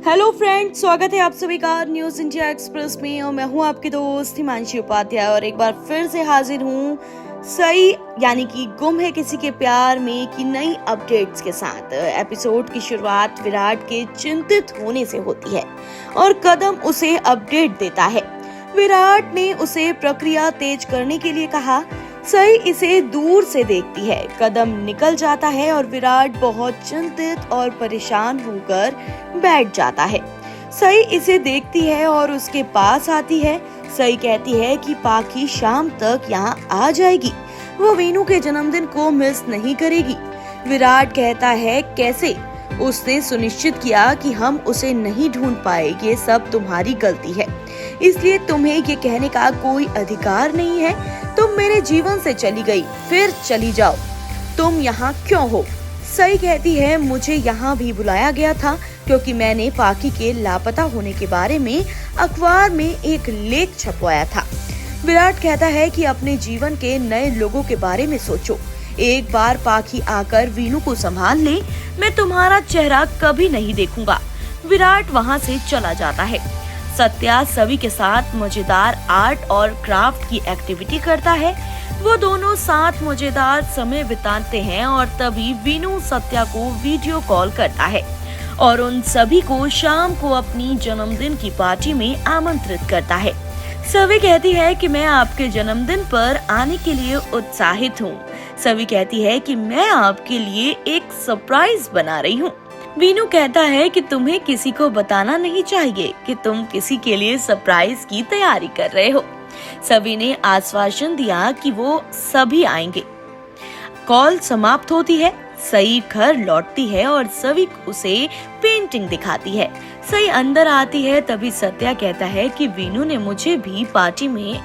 Hello friends, स्वागत है आप सभी का न्यूज इंडिया एक्सप्रेस में और मैं हूं आपकी दोस्त हिमांशी उपाध्याय और एक बार फिर से हाजिर हूं सही यानी कि गुम है किसी के प्यार में की नई अपडेट्स के साथ। एपिसोड की शुरुआत विराट के चिंतित होने से होती है और कदम उसे अपडेट देता है। विराट ने उसे प्रक्रिया तेज करने के लिए कहा। सई इसे दूर से देखती है, कदम निकल जाता है और विराट बहुत चिंतित और परेशान होकर बैठ जाता है। सई इसे देखती है और उसके पास आती है। सई कहती है कि पाखी शाम तक यहाँ आ जाएगी, वो वीनू के जन्मदिन को मिस नहीं करेगी। विराट कहता है कैसे? उसने सुनिश्चित किया कि हम उसे नहीं ढूंढ पाए, ये सब तुम्हारी गलती है, इसलिए तुम्हें ये कहने का कोई अधिकार नहीं है। तुम मेरे जीवन से चली गई, फिर चली जाओ, तुम यहाँ क्यों हो? सई कहती है मुझे यहाँ भी बुलाया गया था क्योंकि मैंने पाखी के लापता होने के बारे में अखबार में एक लेख छपवाया था। विराट कहता है कि अपने जीवन के नए लोगों के बारे में सोचो, एक बार पाखी आकर वीनू को संभाल ले, मैं तुम्हारा चेहरा कभी नहीं देखूंगा। विराट वहाँ से चला जाता है। सत्या सभी के साथ मजेदार आर्ट और क्राफ्ट की एक्टिविटी करता है। वो दोनों साथ मजेदार समय बिताते हैं और तभी वीनू सत्या को वीडियो कॉल करता है और उन सभी को शाम को अपनी जन्मदिन की पार्टी में आमंत्रित करता है। सभी कहती है कि मैं आपके जन्मदिन पर आने के लिए उत्साहित हूँ। सभी कहती है कि मैं आपके लिए एक सरप्राइज बना रही हूँ। वीनू कहता है कि तुम्हें किसी को बताना नहीं चाहिए कि तुम किसी के लिए सरप्राइज की तैयारी कर रहे हो। सभी ने आश्वासन दिया कि वो सभी आएंगे। कॉल समाप्त होती है। सई घर लौटती है और सभी उसे पेंटिंग दिखाती है। सई अंदर आती है, तभी सत्या कहता है कि वीनू ने मुझे भी पार्टी में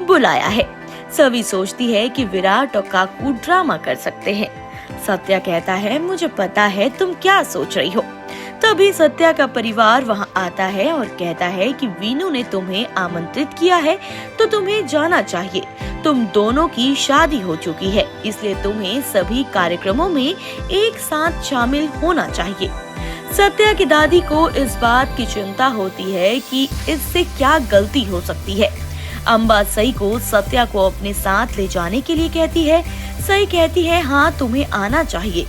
बुलाया है। सभी सोचती है कि विराट और काकू ड्रामा कर सकते हैं। सत्या कहता है मुझे पता है तुम क्या सोच रही हो। तभी सत्या का परिवार वहां आता है और कहता है कि वीनू ने तुम्हें आमंत्रित किया है तो तुम्हें जाना चाहिए। तुम दोनों की शादी हो चुकी है, इसलिए तुम्हें सभी कार्यक्रमों में एक साथ शामिल होना चाहिए। सत्या की दादी को इस बात की चिंता होती है कि इससे क्या गलती हो सकती है। अम्बा सई को सत्या को अपने साथ ले जाने के लिए कहती है। सई कहती है हाँ तुम्हें आना चाहिए।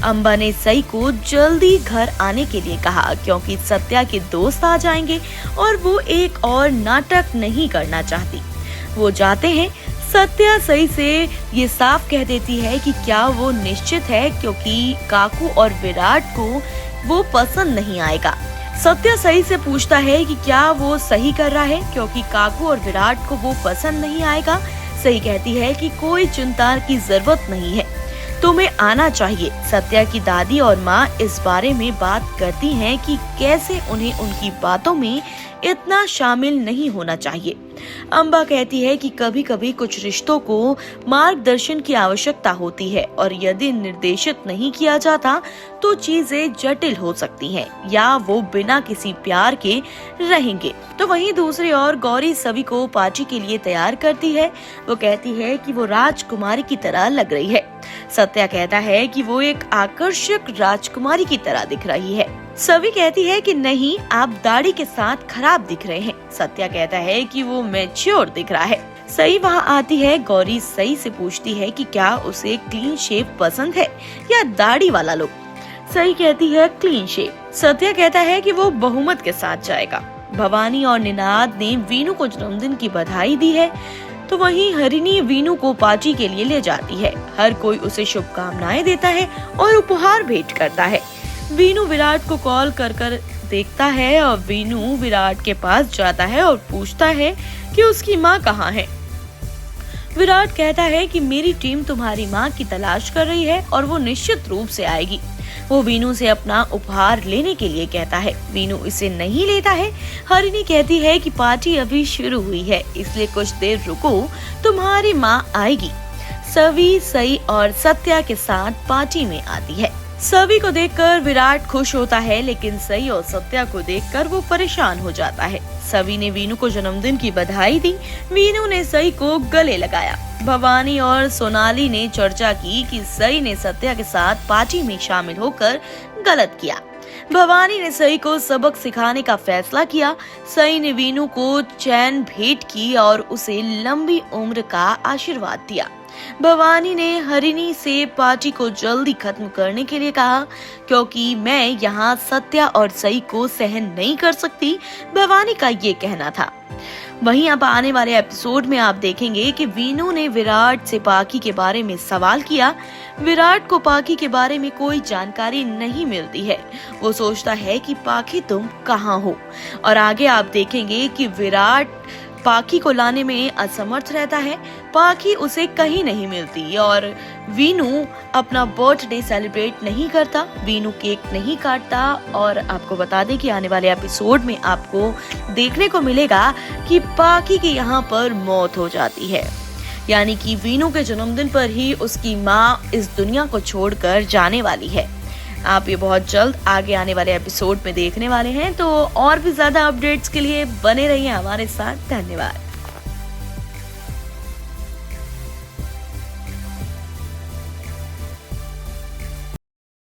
अम्बा ने सई को जल्दी घर आने के लिए कहा क्योंकि सत्या के दोस्त आ जाएंगे और वो एक और नाटक नहीं करना चाहती। वो जाते हैं। सत्या सई से ये साफ कह देती है कि क्या वो निश्चित है क्योंकि काकू और विराट को वो पसंद नहीं आएगा। सत्या सई से पूछता है कि क्या वो सही कर रहा है क्योंकि काकू और विराट को वो पसंद नहीं आएगा। सई कहती है कि कोई चिंता की जरूरत नहीं है, तुम्हें आना चाहिए। सत्या की दादी और माँ इस बारे में बात करती हैं कि कैसे उन्हें उनकी बातों में इतना शामिल नहीं होना चाहिए। अम्बा कहती है कि कभी कभी कुछ रिश्तों को मार्गदर्शन की आवश्यकता होती है और यदि निर्देशित नहीं किया जाता तो चीजें जटिल हो सकती हैं या वो बिना किसी प्यार के रहेंगे। तो वहीं दूसरी ओर गौरी सभी को पार्टी के लिए तैयार करती है। वो कहती है कि वो राजकुमारी की तरह लग रही है। सत्या कहता है कि वो एक आकर्षक राजकुमारी की तरह दिख रही है। सभी कहती है कि नहीं, आप दाढ़ी के साथ खराब दिख रहे हैं। सत्या कहता है कि वो मैच्योर दिख रहा है। सई वहाँ आती है। गौरी सई से पूछती है कि क्या उसे क्लीन शेव पसंद है या दाढ़ी वाला लुक। सई कहती है क्लीन शेव। सत्या कहता है कि वो बहुमत के साथ जाएगा। भवानी और निनाद ने वीनू को जन्मदिन की बधाई दी है तो वहीं हरिणी वीनू को पार्टी के लिए ले जाती है। हर कोई उसे शुभकामनाएं देता है और उपहार भेंट करता है। वीनू विराट को कॉल कर देखता है और वीनू विराट के पास जाता है और पूछता है कि उसकी माँ कहाँ है। विराट कहता है कि मेरी टीम तुम्हारी माँ की तलाश कर रही है और वो निश्चित रूप से आएगी। वो वीनू से अपना उपहार लेने के लिए कहता है। वीनू इसे नहीं लेता है। हरिणी कहती है कि पार्टी अभी शुरू हुई है, इसलिए कुछ देर रुको, तुम्हारी माँ आएगी। सभी सई और सत्या के साथ पार्टी में आती है। सभी को देखकर विराट खुश होता है, लेकिन सई और सत्या को देखकर वो परेशान हो जाता है। सभी ने वीनू को जन्मदिन की बधाई दी। वीनू ने सई को गले लगाया। भवानी और सोनाली ने चर्चा की कि सई ने सत्या के साथ पार्टी में शामिल होकर गलत किया। भवानी ने सई को सबक सिखाने का फैसला किया। सई ने वीनू को चैन भेंट की और उसे लंबी उम्र का आशीर्वाद दिया। भवानी ने हरिणी से पार्टी को जल्दी खत्म करने के लिए कहा, क्योंकि मैं यहाँ सत्या और सई को सहन नहीं कर सकती, भवानी का ये कहना था। वहीं अब आने वाले एपिसोड में आप देखेंगे कि वीनू ने विराट से पाकी के बारे में सवाल किया। विराट को पाकी के बारे में कोई जानकारी नहीं मिलती है। वो सोचता है कि पाकी तुम कहाँ हो, और आगे आप देखेंगे कि विराट पाकी को लाने में असमर्थ रहता है। पाकी उसे कहीं नहीं मिलती और वीनू अपना बर्थडे सेलिब्रेट नहीं करता, वीनू केक नहीं काटता। और आपको बता दें कि आने वाले एपिसोड में आपको देखने को मिलेगा कि पाकी की यहाँ पर मौत हो जाती है, यानी कि वीनू के जन्मदिन पर ही उसकी माँ इस दुनिया को छोड़कर जाने वाली है। आप ये बहुत जल्द आगे आने वाले एपिसोड में देखने वाले हैं। तो और भी ज्यादा अपडेट्स के लिए बने रहिए हमारे साथ। धन्यवाद।